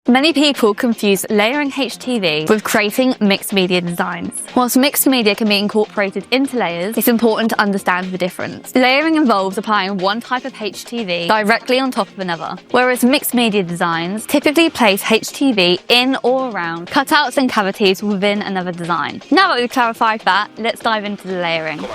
Many people confuse layering HTV with creating mixed media designs. Whilst mixed media can be incorporated into layers, it's important to understand the difference. Layering involves applying one type of HTV directly on top of another, whereas mixed media designs typically place HTV in or around cutouts and cavities within another design. Now that we've clarified that, let's dive into the layering.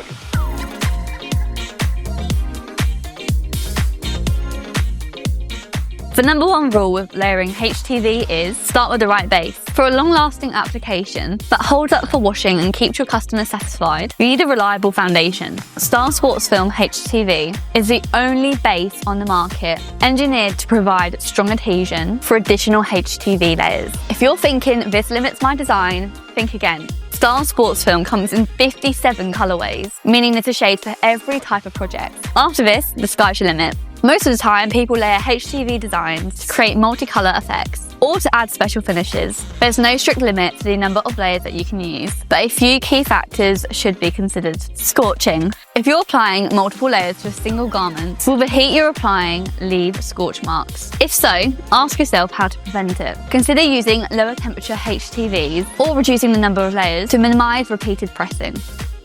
The number one rule with layering HTV is start with the right base. For a long-lasting application that holds up for washing and keeps your customers satisfied, you need a reliable foundation. SportsFilm HTV is the only base on the market engineered to provide strong adhesion for additional HTV layers. If you're thinking this limits my design, think again. SportsFilm comes in 57 colorways, meaning there's a shade for every type of project. After this, the sky's your limit. Most of the time, people layer HTV designs to create multicolour effects or to add special finishes. There's no strict limit to the number of layers that you can use, but a few key factors should be considered. Scorching. If you're applying multiple layers to a single garment, will the heat you're applying leave scorch marks? If so, ask yourself how to prevent it. Consider using lower temperature HTVs or reducing the number of layers to minimise repeated pressing.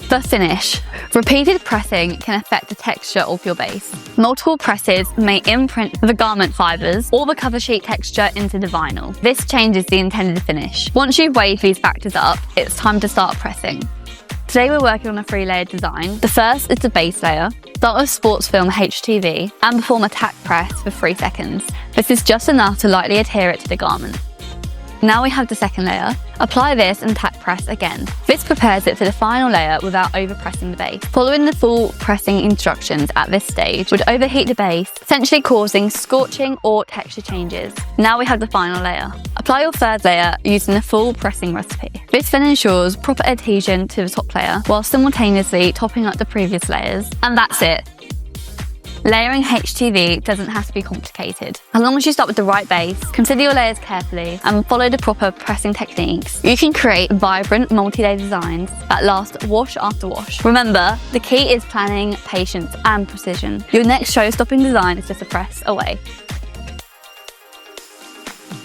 The finish. Repeated pressing can affect the texture of your base. Multiple presses may imprint the garment fibres or the cover sheet texture into the vinyl. This changes the intended finish. Once you've weighed these factors up, it's time to start pressing. Today we're working on a 3-layered design. The first is the base layer. Start with SportsFilm HTV and perform a tack press for 3 seconds. This is just enough to lightly adhere it to the garment. Now we have the second layer. Apply this and tack press again. This prepares it for the final layer without overpressing the base. Following the full pressing instructions at this stage would overheat the base, essentially causing scorching or texture changes. Now we have the final layer. Apply your third layer using the full pressing recipe. This then ensures proper adhesion to the top layer while simultaneously topping up the previous layers. And that's it. Layering HTV doesn't have to be complicated. As long as you start with the right base, consider your layers carefully, and follow the proper pressing techniques, you can create vibrant multi-layer designs that last wash after wash. Remember, the key is planning, patience, and precision. Your next show-stopping design is just a press away.